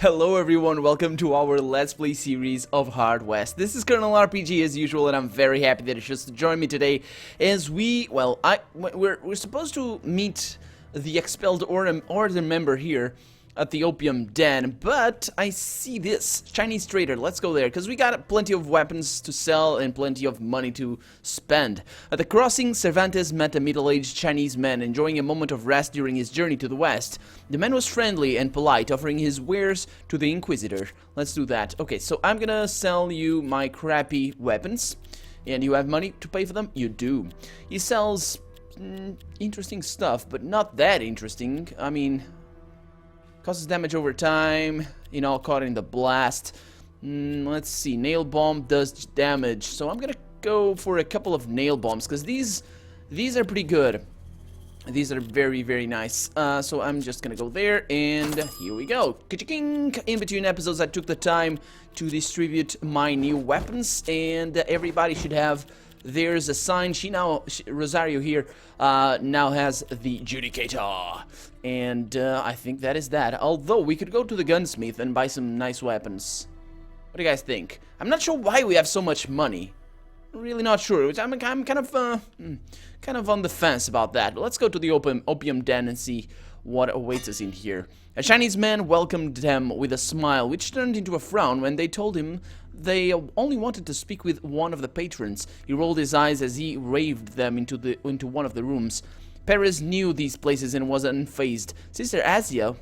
Hello everyone, welcome to our Let's Play series of Hard West. This is Colonel RPG as usual, and I'm very happy that you chose to join me today as we're supposed to meet the expelled order member here at the Opium Den, but I see this Chinese trader. Let's go there, because we got plenty of weapons to sell and plenty of money to spend. At the crossing, Cervantes met a middle-aged Chinese man enjoying a moment of rest during his journey to the west. The man was friendly and polite, offering his wares to the Inquisitor. Let's do that. Okay, so I'm gonna sell you my crappy weapons, and you have money to pay for them? You do. He sells interesting stuff, but not that interesting. I mean, causes damage over time, caught in the blast. Let's see, nail bomb does damage, so I'm gonna go for a couple of nail bombs, because these are pretty good. These are very, very nice. So I'm just gonna go there, and here we go. Ka-ching! In between episodes, I took the time to distribute my new weapons, and everybody should have. There's a sign. Rosario here now has the Judicator, and I think that is that. Although we could go to the gunsmith and buy some nice weapons. What do you guys think? I'm not sure why we have so much money. Really not sure. I'm kind of on the fence about that. Let's go to the opium den and see what awaits us in here. A Chinese man welcomed them with a smile, which turned into a frown when they told him they only wanted to speak with one of the patrons. He rolled his eyes as he waved them into one of the rooms. Perez knew these places and was unfazed. Sister Isa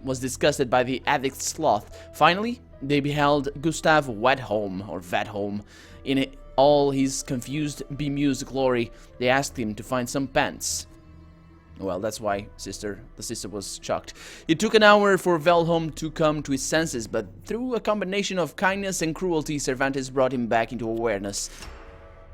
was disgusted by the addict's sloth. Finally, they beheld Gustav Vadholm in all his confused, bemused glory. They asked him to find some pants. Well, that's why the sister was shocked. It took an hour for Velholm to come to his senses, but through a combination of kindness and cruelty, Cervantes brought him back into awareness.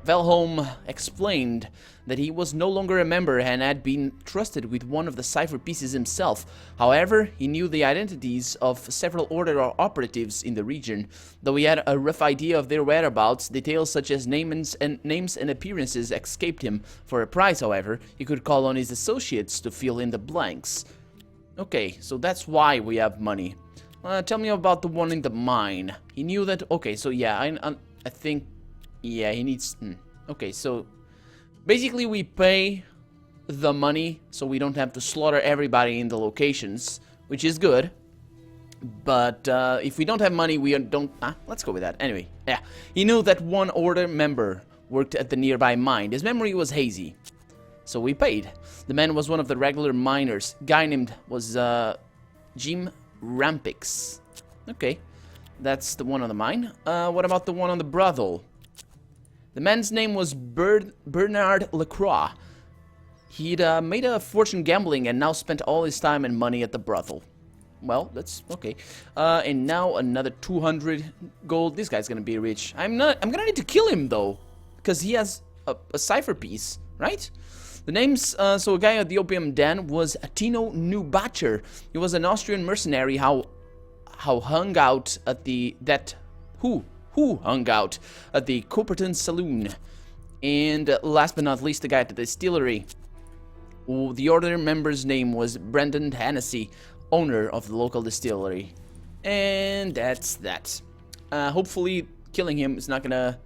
Velholm explained that he was no longer a member and had been trusted with one of the cipher pieces himself. However, he knew the identities of several order operatives in the region. Though he had a rough idea of their whereabouts, details such as names and appearances escaped him. For a price, however, he could call on his associates to fill in the blanks. Okay, so that's why we have money. Tell me about the one in the mine. He knew that... Okay, so yeah, I think... Yeah, he needs... Okay, so basically we pay the money so we don't have to slaughter everybody in the locations, which is good. But if we don't have money, we don't... let's go with that. Anyway, yeah. He knew that one order member worked at the nearby mine. His memory was hazy, so we paid. The man was one of the regular miners. Guy named was Jim Rampix. Okay, that's the one on the mine. What about the one on the brothel? The man's name was Bernard Lacroix. He'd made a fortune gambling and now spent all his time and money at the brothel. Well, that's okay. And now another 200 gold. This guy's gonna be rich. I'm gonna need to kill him though, because he has a cipher piece, right? The names. So a guy at the Opium Den was Tino Neubacher. He was an Austrian mercenary. Who hung out at the Copperton Saloon. And last but not least, the guy at the distillery. The order member's name was Brendan Hennessy, owner of the local distillery. And that's that. Hopefully killing him is not gonna...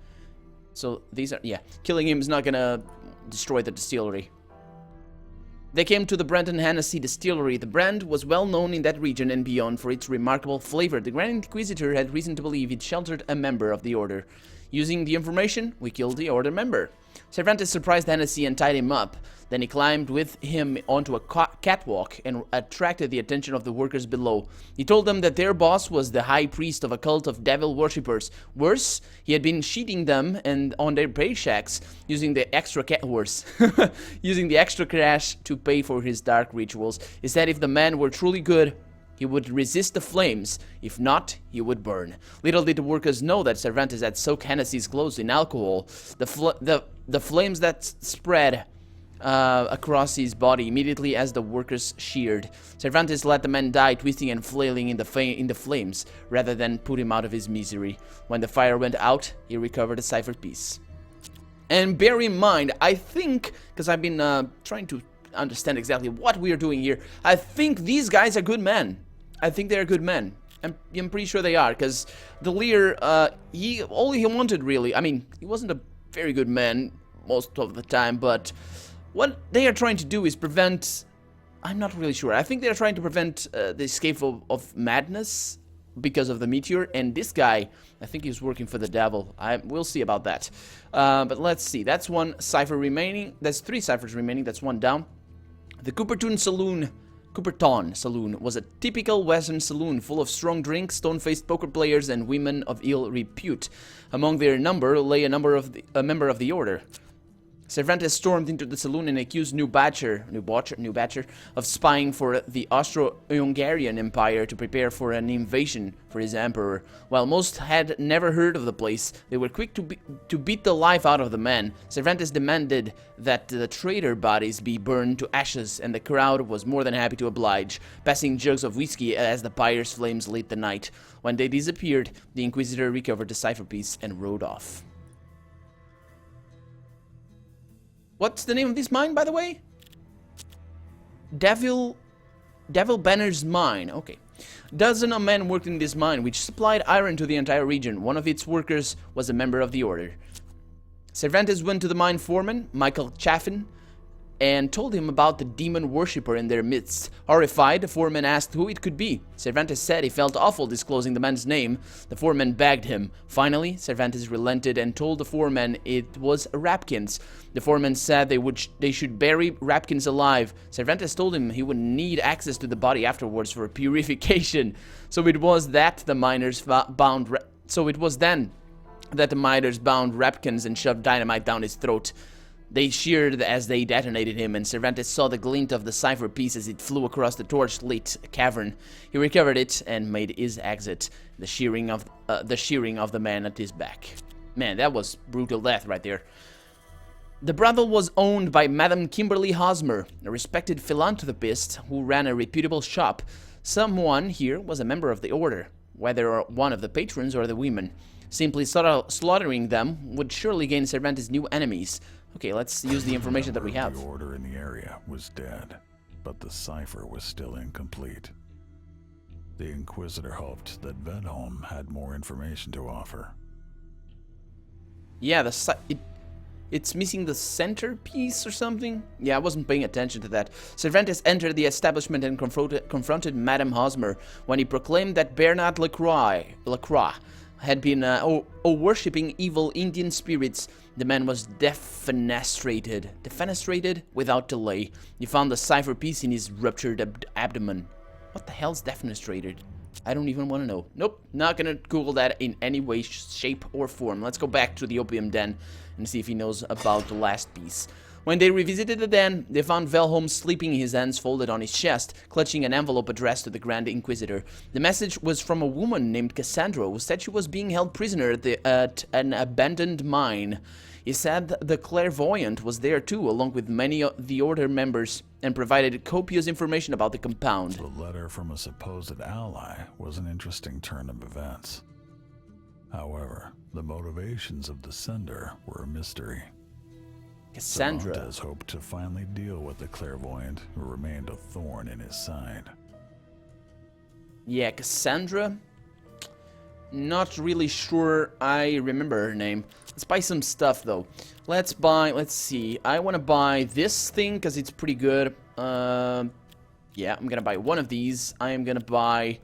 So these are... Yeah, killing him is not gonna destroy the distillery. They came to the Brendan Hennessy distillery. The brand was well known in that region and beyond for its remarkable flavor. The Grand Inquisitor had reason to believe it sheltered a member of the order. Using the information, we killed the order member. Cervantes surprised Hennessy and tied him up. Then he climbed with him onto a catwalk and attracted the attention of the workers below. He told them that their boss was the high priest of a cult of devil worshippers. Worse, he had been cheating them and on their paychecks, using the extra using the extra cash to pay for his dark rituals. He said if the man were truly good, he would resist the flames. If not, he would burn. Little did the workers know that Cervantes had soaked Hennessy's clothes in alcohol. The flames that spread across his body immediately as the workers sheared. Cervantes let the man die, twisting and flailing in the flames, rather than put him out of his misery. When the fire went out, he recovered a cipher piece. And bear in mind, I think, because I've been trying to understand exactly what we are doing here. I think these guys are good men. I think they're good men. I'm pretty sure they are, because the Lear, all he wanted really, I mean, he wasn't a very good man most of the time, but what they are trying to do is prevent, I'm not really sure, I think they are trying to prevent the escape of madness because of the meteor, and this guy, I think he's working for the devil. We'll see about that. But let's see, that's one cipher remaining, that's 3 ciphers remaining, that's 1 down. The Cooperton Saloon was a typical Western saloon full of strong drinks, stone-faced poker players, and women of ill repute. Among their number lay a member of the order. Cervantes stormed into the saloon and accused New Batcher of spying for the Austro-Hungarian Empire to prepare for an invasion for his emperor. While most had never heard of the place, they were quick to beat the life out of the man. Cervantes demanded that the traitor bodies be burned to ashes, and the crowd was more than happy to oblige, passing jugs of whiskey as the pyre's flames lit the night. When they disappeared, the Inquisitor recovered the cipher piece and rode off. What's the name of this mine, by the way? Devil Banner's Mine. Okay. Dozens of men worked in this mine, which supplied iron to the entire region. One of its workers was a member of the order. Cervantes went to the mine foreman, Michael Chaffin, and told him about the demon worshipper in their midst. Horrified, the foreman asked who it could be. Cervantes said he felt awful disclosing the man's name. The foreman begged him. Finally, Cervantes relented and told the foreman it was Rapkins. The foreman said they should bury Rapkins alive. Cervantes told him he would need access to the body afterwards for purification. So it was then that the miners bound Rapkins and shoved dynamite down his throat. They cheered as they detonated him, and Cervantes saw the glint of the cipher piece as it flew across the torch-lit cavern. He recovered it and made his exit, the shearing of the man at his back. Man, that was brutal death right there. The brothel was owned by Madame Kimberly Hosmer, a respected philanthropist who ran a reputable shop. Someone here was a member of the order, whether one of the patrons or the women. Simply slaughtering them would surely gain Cervantes new enemies. Okay, let's use the information that we have. The order in the area was dead, but the cipher was still incomplete. The Inquisitor hoped that Vedholm had more information to offer. Yeah, it's missing the centerpiece or something? Yeah, I wasn't paying attention to that. Cervantes entered the establishment and confronted Madame Hosmer when he proclaimed that Bernard Lacroix had been worshipping evil Indian spirits. The man was defenestrated without delay. He found the cipher piece in his ruptured abdomen. What the hell's defenestrated? I don't even want to know. Nope, not gonna Google that in any way, shape, or form. Let's go back to the opium den and see if he knows about the last piece. When they revisited the den, they found Vedholm sleeping, his hands folded on his chest, clutching an envelope addressed to the Grand Inquisitor. The message was from a woman named Cassandra, who said she was being held prisoner at an abandoned mine. He said the clairvoyant was there too, along with many of the Order members, and provided copious information about the compound. The letter from a supposed ally was an interesting turn of events. However, the motivations of the sender were a mystery. Cassandra. Cervantes hoped to finally deal with the clairvoyant, who remained a thorn in his side. Yeah, Cassandra. Not really sure I remember her name. Let's buy some stuff though. Let's see. I want to buy this thing because it's pretty good. Yeah, I'm gonna buy one of these. I am gonna buy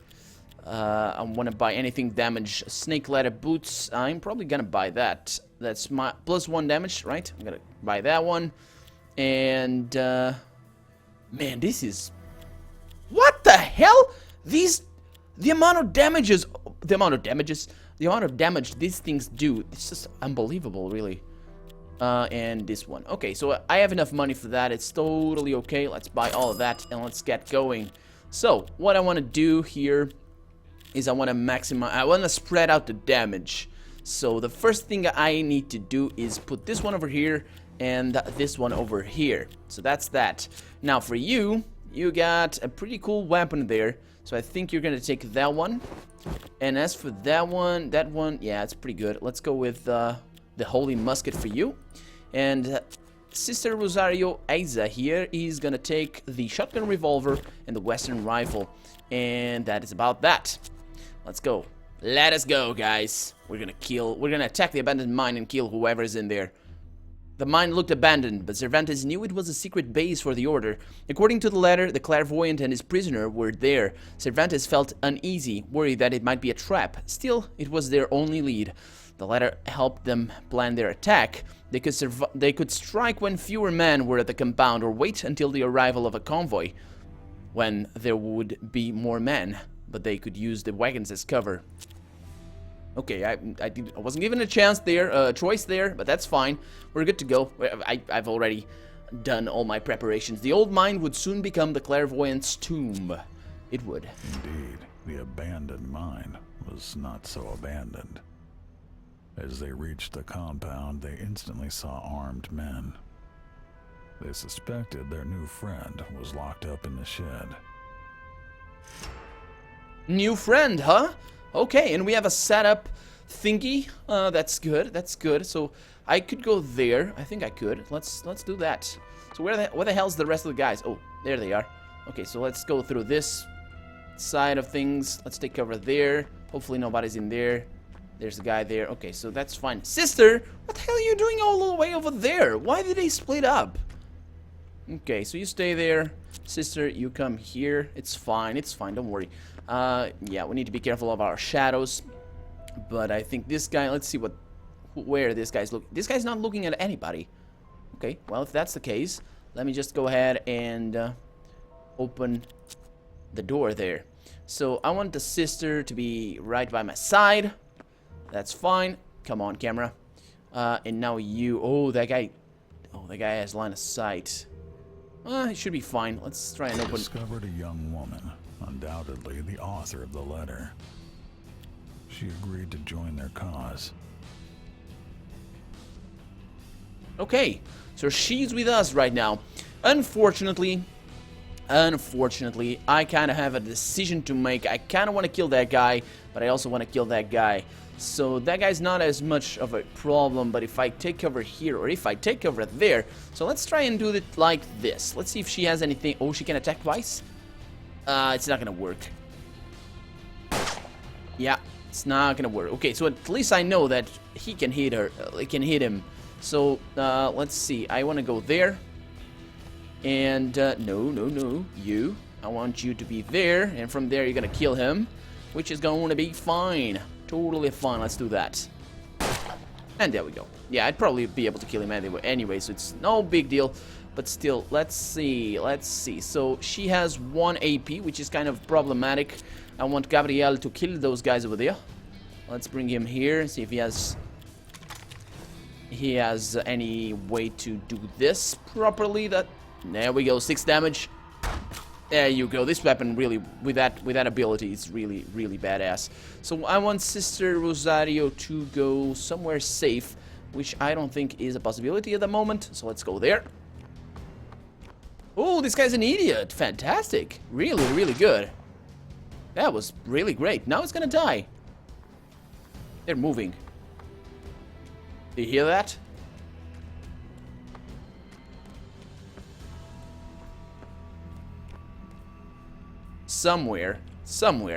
I want to buy anything damage. Snake leather boots. I'm probably gonna buy that. That's my +1 damage, right? I'm gonna buy that one. And man, this is, what the hell? The amount of damage these things do, it's just unbelievable, really. And this one. Okay, so I have enough money for that. It's totally okay. Let's buy all of that and let's get going. So what I want to do here is I want to spread out the damage. So the first thing I need to do is put this one over here and this one over here. So that's that. Now for you got a pretty cool weapon there. So I think you're gonna take that one. And as for that one, yeah, it's pretty good. Let's go with the Holy Musket for you. And Sister Rosario Aiza here is gonna take the shotgun revolver and the Western rifle. And that is about that. Let's go. Let us go, guys. We're gonna attack the abandoned mine and kill whoever is in there. The mine looked abandoned, but Cervantes knew it was a secret base for the Order. According to the letter, the clairvoyant and his prisoner were there. Cervantes felt uneasy, worried that it might be a trap. Still, it was their only lead. The letter helped them plan their attack. They could strike when fewer men were at the compound, or wait until the arrival of a convoy, when there would be more men, but they could use the wagons as cover. Okay, I wasn't given a choice there, but that's fine. We're good to go. I've already done all my preparations. The old mine would soon become the clairvoyant's tomb. It would. Indeed, the abandoned mine was not so abandoned. As they reached the compound, they instantly saw armed men. They suspected their new friend was locked up in the shed. New friend, huh? Okay, and we have a setup thingy. That's good. That's good. So I could go there. I think I could. Let's do that. So where the hell's the rest of the guys? Oh, there they are. Okay, so let's go through this side of things. Let's take cover there. Hopefully nobody's in there. There's a guy there. Okay, so that's fine. Sister, what the hell are you doing all the way over there? Why did they split up? Okay, so you stay there. Sister, you come here. It's fine. It's fine. Don't worry. Yeah, we need to be careful of our shadows. But I think this guy, let's see where this guy's looking. This guy's not looking at anybody. Okay, well, if that's the case, let me just go ahead and open the door there. So I want the sister to be right by my side. That's fine. Come on, camera. And now you. Oh, that guy has line of sight. It should be fine. Let's try and open. Discovered a young woman, undoubtedly the author of the letter. She agreed to join their cause. Okay, so she's with us right now. Unfortunately, I kind of have a decision to make. I kind of want to kill that guy, but I also want to kill that guy. So that guy's not as much of a problem, but if I take cover here, or if I take cover there, so let's try and do it like this. Let's see if she has anything. Oh, she can attack twice? It's not gonna work. Yeah, it's not gonna work. Okay, so at least I know that he can hit her. He can hit him. So, let's see. I want to go there. And, no, you. I want you to be there, and from there you're gonna kill him, which is going to be fine. Totally fine. Let's do that. And there we go. Yeah, I'd probably be able to kill him anyway, so it's no big deal. But still, let's see. So she has 1 AP, which is kind of problematic. I want Gabriel to kill those guys over there. Let's bring him here and see if he has any way to do this properly. There we go. 6 damage. There you go. This weapon really, with that ability, is really, really badass. So I want Sister Rosario to go somewhere safe, which I don't think is a possibility at the moment. So let's go there. Oh, this guy's an idiot. Fantastic. Really, really good. That was really great. Now it's gonna die. They're moving. Do you hear that? Somewhere.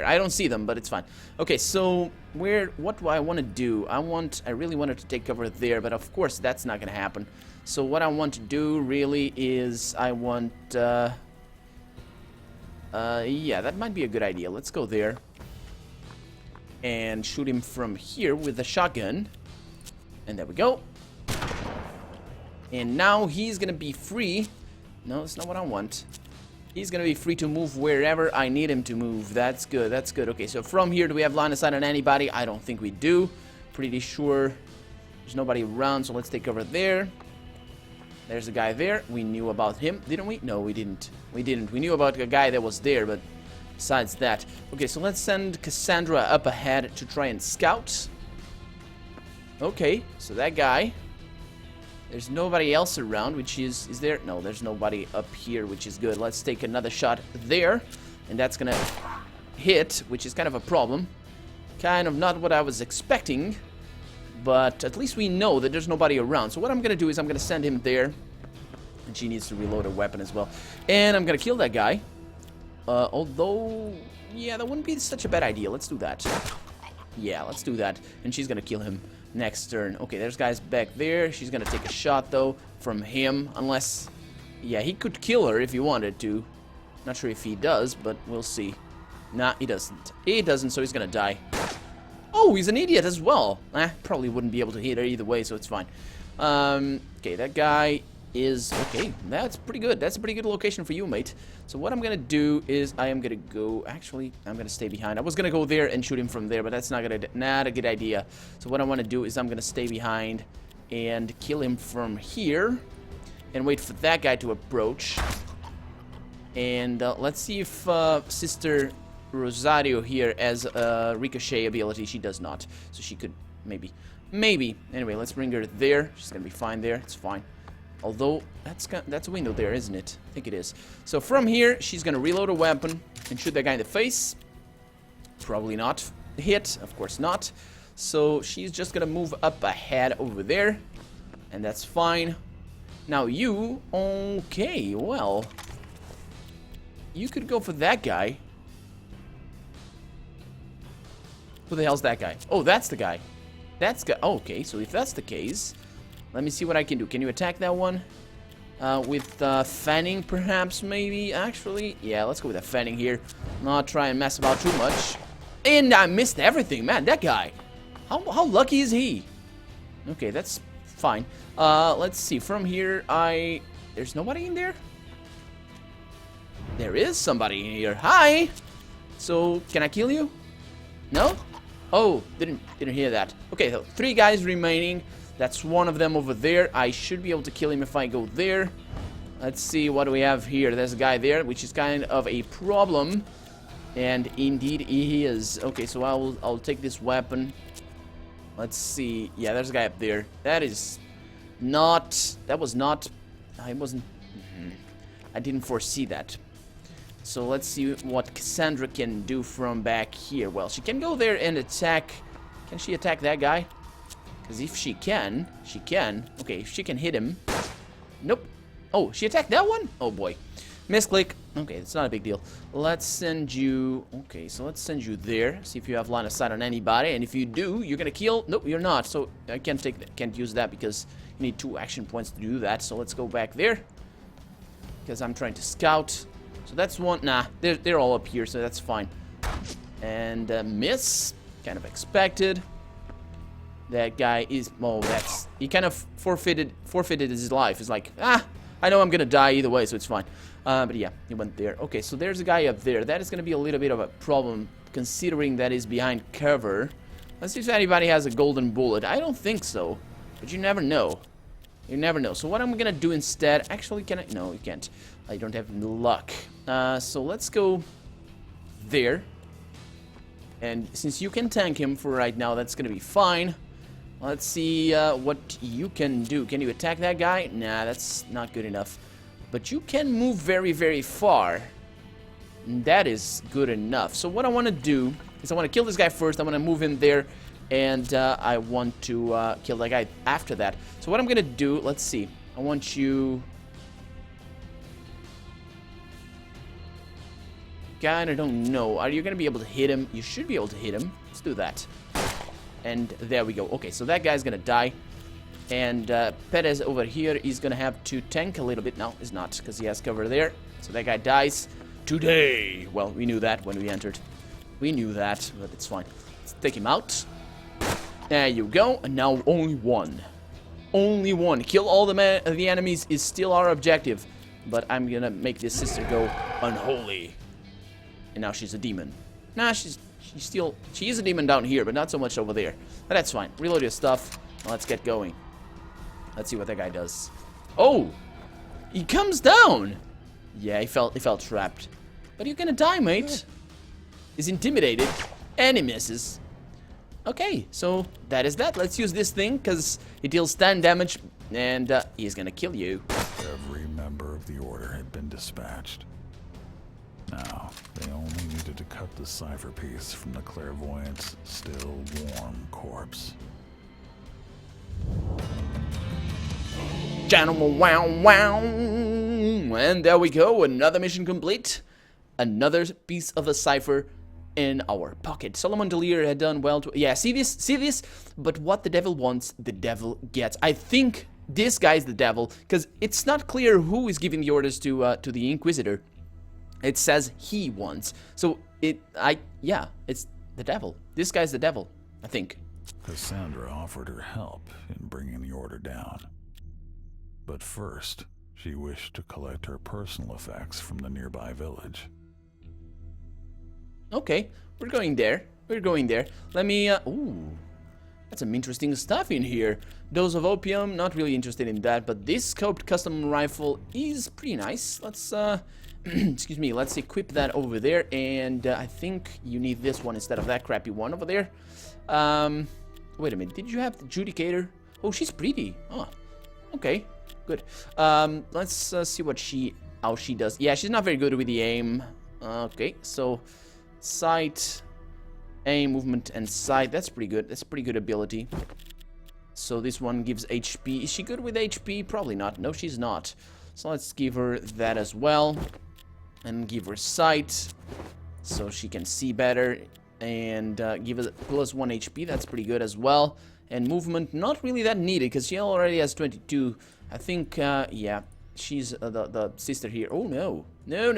I don't see them, but it's fine. Okay, so what do I want to do? I really wanted to take cover there, but of course that's not gonna happen. So what I want to do really is I want yeah, that might be a good idea. Let's go there and shoot him from here with the shotgun. And there we go. And now he's gonna be free. No, that's not what I want. He's gonna be free to move wherever I need him to move. That's good, that's good. Okay, so from here, do we have line of sight on anybody? I don't think we do. Pretty sure there's nobody around, so let's take cover there. There's a guy there. We knew about him, didn't we? No, we didn't. We knew about a guy that was there, but besides that. Okay, so let's send Cassandra up ahead to try and scout. Okay, so that guy. There's nobody else around, which is there? No, there's nobody up here, which is good. Let's take another shot there, and that's gonna hit, which is kind of a problem. Kind of not what I was expecting, but at least we know that there's nobody around. So what I'm gonna do is I'm gonna send him there, And she needs to reload her weapon as well. And I'm gonna kill that guy. Although, yeah, that wouldn't be such a bad idea. Let's do that. Yeah, let's do that. And she's gonna kill him next turn. Okay, there's guys back there. She's gonna take a shot, though, from him. Unless, yeah, he could kill her if he wanted to. Not sure if he does, but we'll see. Nah, he doesn't. He doesn't, so he's gonna die. Oh, he's an idiot as well. Probably wouldn't be able to hit her either way, so it's fine. Okay, that guy is... Okay, that's pretty good. That's a pretty good location for you, mate. So what I'm gonna do is I am gonna go... Actually, I'm gonna stay behind. I was gonna go there and shoot him from there, but that's not a good idea. So what I want to do is I'm gonna stay behind and kill him from here and wait for that guy to approach. And let's see if Sister Rosario here has a ricochet ability. She does not, so she could maybe. Anyway, let's bring her there. She's gonna be fine there. It's fine. Although that's a window there, isn't it? I think it is. So from here, she's gonna reload a weapon and shoot that guy in the face. Probably not hit, of course not. So she's just gonna move up ahead over there, and that's fine. Now you, okay, well, you could go for that guy. Who the hell's that guy? Oh, that's the guy. That's guy. Oh, okay, so if that's the case, let me see what I can do. Can you attack that one? With fanning, perhaps, maybe? Actually, yeah, let's go with a fanning here. Not try and mess about too much. And I missed everything, man. That guy. How lucky is he? Okay, that's fine. Let's see. From here, there's nobody in there? There is somebody in here. Hi! So, can I kill you? No? Oh, didn't hear that. Okay, so 3 guys remaining. That's one of them over there. I should be able to kill him if I go there. Let's see, what do we have here? There's a guy there, which is kind of a problem. And indeed he is. Okay, so I'll take this weapon. Let's see. Yeah, there's a guy up there. That was not... I wasn't... I didn't foresee that. So let's see what Cassandra can do from back here. Well, she can go there and attack. Can she attack that guy? Because if she can, she can. Okay, if she can hit him. Nope. Oh, she attacked that one? Oh boy. Misclick. Okay, it's not a big deal. Let's send you... Okay, so let's send you there. See if you have line of sight on anybody. And if you do, you're gonna kill... Nope, you're not. So I can't use that because you need 2 action points to do that. So let's go back there. Because I'm trying to scout. So that's one. Nah, they're all up here, so that's fine. And miss. Kind of expected. That guy is... Oh, that's... He kind of forfeited his life. It's like, I know I'm gonna die either way, so it's fine. But yeah, he went there. Okay, so there's a guy up there. That is gonna be a little bit of a problem, considering that he's behind cover. Let's see if anybody has a golden bullet. I don't think so, but you never know. You never know. So what I'm gonna do instead... Actually, can I... No, you can't. I don't have luck. So let's go there. And since you can tank him for right now, that's gonna be fine. Let's see what you can do. Can you attack that guy? Nah, that's not good enough. But you can move very, very far. And that is good enough. So what I want to do is I want to kill this guy first. I want to move in there. And I want to kill that guy after that. So what I'm going to do, let's see. I want you... God, I don't know. Are you going to be able to hit him? You should be able to hit him. Let's do that. And there we go. Okay, so that guy's going to die. And Perez over here is going to have to tank a little bit. No, he's not, because he has cover there. So that guy dies today. Well, we knew that when we entered. We knew that, but it's fine. Let's take him out. There you go. And now only one. Only one. Kill all the enemies is still our objective. But I'm going to make this sister go unholy. And now she's a demon. Nah, she is a demon down here, but not so much over there. But that's fine. Reload your stuff. Let's get going. Let's see what that guy does. Oh! He comes down! Yeah, he felt trapped. But you're gonna die, mate. He's intimidated. And he misses. Okay, so that is that. Let's use this thing, because it deals 10 damage. And he's gonna kill you. Every member of the Order had been dispatched. Now, they only needed to cut the cipher piece from the clairvoyant's still warm corpse. gentlemen, wow, wow. And there we go, another mission complete. Another piece of a cipher in our pocket. Solomon Delir had done well to... Yeah, see this? But what the devil wants, the devil gets. I think this guy's the devil, because it's not clear who is giving the orders to the Inquisitor. It says he wants. So, yeah, it's the devil. This guy's the devil, I think. Cassandra offered her help in bringing the order down. But first, she wished to collect her personal effects from the nearby village. Okay, we're going there. Let me, ooh, that's some interesting stuff in here. Dose of opium, not really interested in that, but this scoped custom rifle is pretty nice. Let's, excuse me, let's equip that over there, and I think you need this one instead of that crappy one over there. Wait a minute, did you have the Judicator? Oh, she's pretty. Oh, okay, good. Let's see how she does. Yeah, she's not very good with the aim. Okay, so sight, aim, movement, and sight. That's pretty good. That's pretty good ability. So this one gives HP. Is she good with HP? Probably not. No, she's not. So let's give her that as well. And give her sight, so she can see better. And give us +1 HP. That's pretty good as well. And movement, not really that needed, because she already has 22. I think, yeah, she's the sister here. Oh, no. No. I'm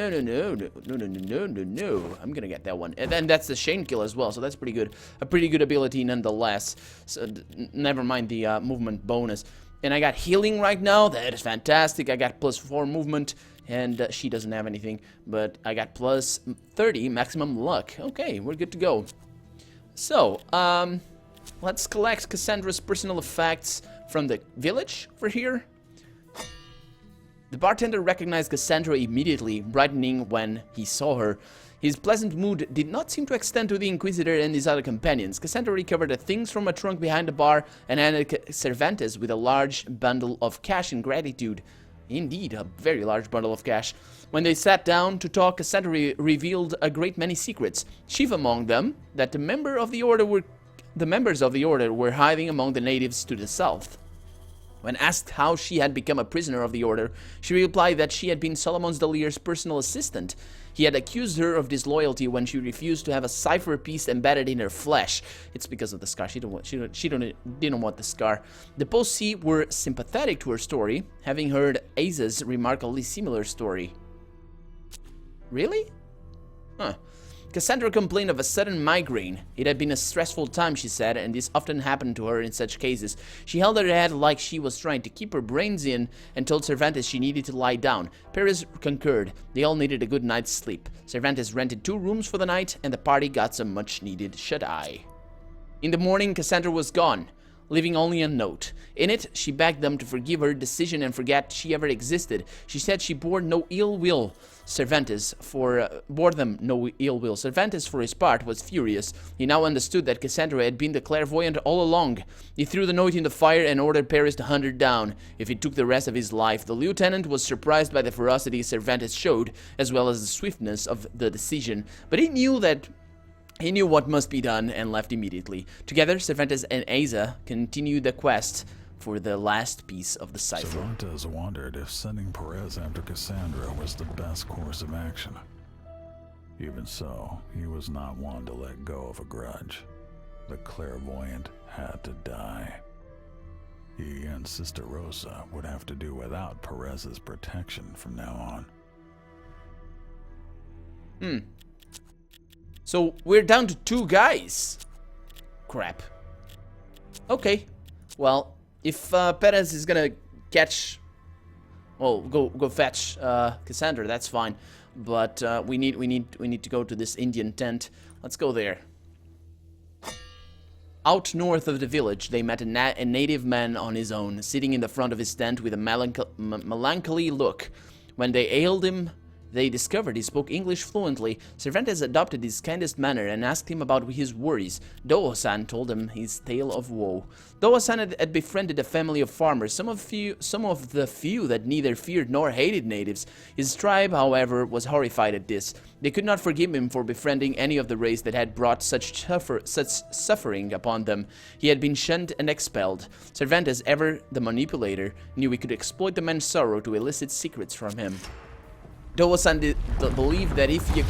gonna get that one. And then that's the Shane kill as well, so that's pretty good. A pretty good ability nonetheless. So, never mind the movement bonus. And I got healing right now. That is fantastic. I got +4 movement, and she doesn't have anything. But I got +30 maximum luck. Okay, we're good to go. So, let's collect Cassandra's personal effects from the village over here. The bartender recognized Cassandra immediately, brightening when he saw her. His pleasant mood did not seem to extend to the Inquisitor and his other companions. Cassandra recovered the things from a trunk behind the bar and handed Cervantes with a large bundle of cash in gratitude. Indeed, a very large bundle of cash. When they sat down to talk, Cassandra revealed a great many secrets, chief among them that the members of the order were hiding among the natives to the south. When asked how she had become a prisoner of the order, she replied that she had been Solomon Delir's personal assistant. He had accused her of disloyalty when she refused to have a cipher piece embedded in her flesh. It's because of the scar. She didn't want the scar. The Posse were sympathetic to her story, having heard Aza's remarkably similar story. Really? Huh. Cassandra complained of a sudden migraine. It had been a stressful time, she said, and this often happened to her in such cases. She held her head like she was trying to keep her brains in and told Cervantes she needed to lie down. Perez concurred. They all needed a good night's sleep. Cervantes rented 2 rooms for the night, and the party got some much-needed shut-eye. In the morning, Cassandra was gone, leaving only a note. In it, she begged them to forgive her decision and forget she ever existed. She said she bore no ill will. Cervantes, Cervantes, for his part, was furious. He now understood that Cassandra had been the clairvoyant all along. He threw the note in the fire and ordered Paris to hunt her down, if it took the rest of his life. The lieutenant was surprised by the ferocity Cervantes showed, as well as the swiftness of the decision. But he knew what must be done and left immediately. Together, Cervantes and Aza continued the quest for the last piece of the cipher. Cervantes wondered if sending Perez after Cassandra was the best course of action. Even so, he was not one to let go of a grudge. The clairvoyant had to die. He and Sister Rosa would have to do without Perez's protection from now on. So, we're down to 2 guys. Crap. Okay. Well, if Perez is gonna catch... Well, go fetch Cassandra, that's fine. But we need to go to this Indian tent. Let's go there. Out north of the village, they met a native man on his own, sitting in the front of his tent with a melancholy look. When they hailed him, They discovered he spoke English fluently. Cervantes adopted his kindest manner and asked him about his worries. Doho-san told him his tale of woe. Doho-san had befriended a family of farmers, some of the few that neither feared nor hated natives. His tribe, however, was horrified at this. They could not forgive him for befriending any of the race that had brought such suffering upon them. He had been shunned and expelled. Cervantes, ever the manipulator, knew he could exploit the man's sorrow to elicit secrets from him. Doho-san believed that if he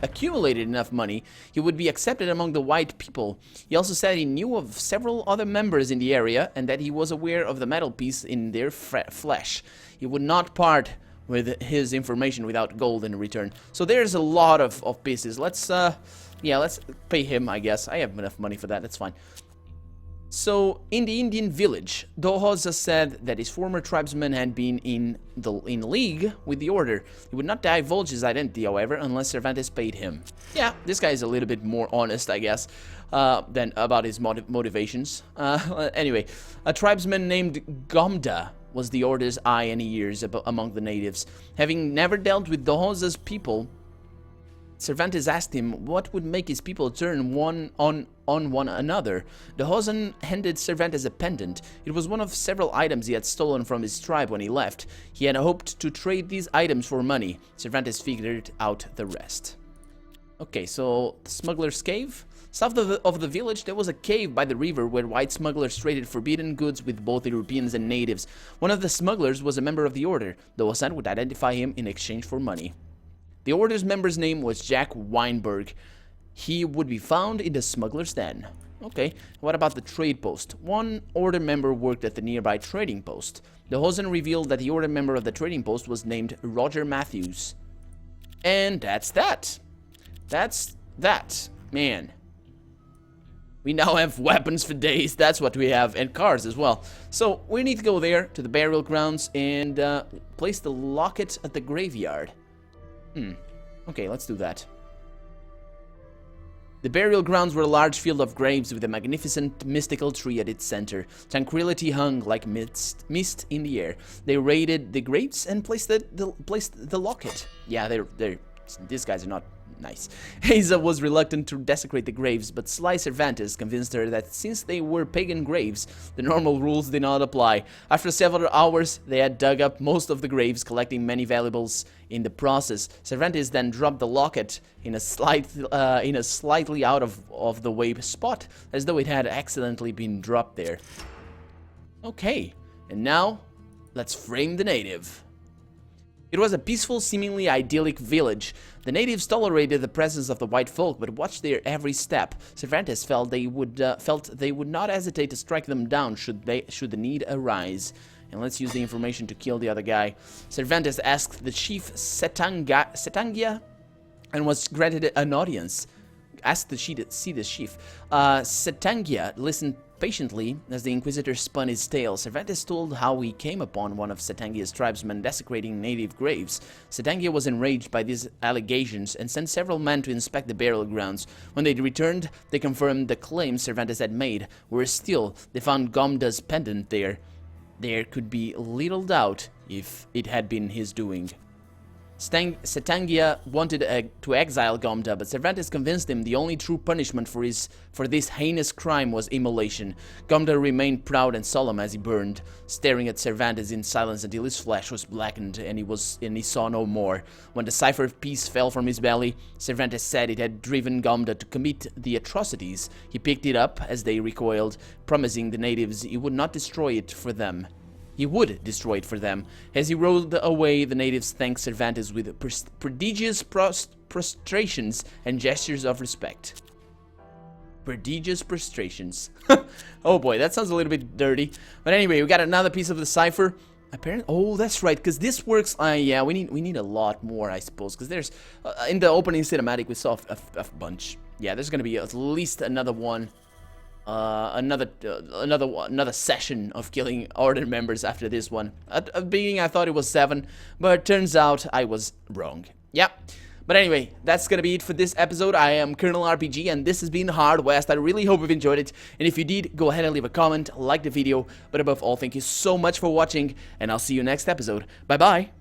accumulated enough money, he would be accepted among the white people. He also said he knew of several other members in the area and that he was aware of the metal piece in their flesh. He would not part with his information without gold in return. So there's a lot of pieces. Let's pay him, I guess. I have enough money for that. That's fine. So, in the Indian village, Dohoza said that his former tribesmen had been in league with the Order. He would not divulge his identity, however, unless Cervantes paid him. Yeah, this guy is a little bit more honest, I guess, than about his motivations. Anyway, a tribesman named Gomda was the Order's eye and ears among the natives. Having never dealt with Dohoza's people, Cervantes asked him what would make his people turn on one another. Dohoza handed Cervantes a pendant. It was one of several items he had stolen from his tribe when he left. He had hoped to trade these items for money. Cervantes figured out the rest. Okay, so the smuggler's cave. South of the village, there was a cave by the river where white smugglers traded forbidden goods with both Europeans and natives. One of the smugglers was a member of the Order. Dohoza would identify him in exchange for money. The Order's member's name was Jack Weinberg. He would be found in the smuggler's den. Okay, what about the trade post? One Order member worked at the nearby trading post. Dohoza revealed that the Order member of the trading post was named Roger Matthews. And that's that. That's that. Man. We now have weapons for days, that's what we have, and cars as well. So, we need to go there, to the burial grounds, and place the locket at the graveyard. Okay, let's do that. The burial grounds were a large field of graves with a magnificent mystical tree at its center. Tranquility hung like mist in the air. They raided the graves and placed the locket. Yeah, these guys are not nice. Haza was reluctant to desecrate the graves, but sly Cervantes convinced her that since they were pagan graves, the normal rules did not apply. After several hours, they had dug up most of the graves, collecting many valuables in the process. Cervantes then dropped the locket in a slightly out of the way spot, as though it had accidentally been dropped there. Okay, and now, let's frame the native. It was a peaceful, seemingly idyllic village. The natives tolerated the presence of the white folk, but watched their every step. Cervantes felt they would not hesitate to strike them down should the need arise. And let's use the information to kill the other guy. Cervantes asked the chief Setangia and was granted an audience. Asked to see the chief. Setangia listened patiently as the Inquisitor spun his tale. Cervantes told how he came upon one of Setangia's tribesmen desecrating native graves. Setangia was enraged by these allegations and sent several men to inspect the burial grounds. When they returned, they confirmed the claims Cervantes had made. Worse still, they found Gomda's pendant there. There could be little doubt if it had been his doing. Setangia wanted to exile Gomda, but Cervantes convinced him the only true punishment for this heinous crime was immolation. Gomda remained proud and solemn as he burned, staring at Cervantes in silence until his flesh was blackened and he saw no more. When the cipher piece fell from his belly, Cervantes said it had driven Gomda to commit the atrocities. He picked it up as they recoiled, promising the natives he would not destroy it for them. He would destroy it for them. As he rode away, the natives thanked Cervantes with prodigious prostrations and gestures of respect. Prodigious prostrations. Oh boy, that sounds a little bit dirty. But anyway, we got another piece of the cipher. Apparently, oh, that's right, because this works. Yeah, we need a lot more, I suppose, because there's in the opening cinematic we saw a bunch. Yeah, there's gonna be at least another one. Another session of killing Order members after this one. At the beginning I thought it was 7, but it turns out I was wrong. Yeah. But anyway, that's gonna be it for this episode. I am Colonel RPG, and this has been Hard West. I really hope you've enjoyed it, and if you did, go ahead and leave a comment, like the video, but above all, thank you so much for watching, and I'll see you next episode. Bye bye!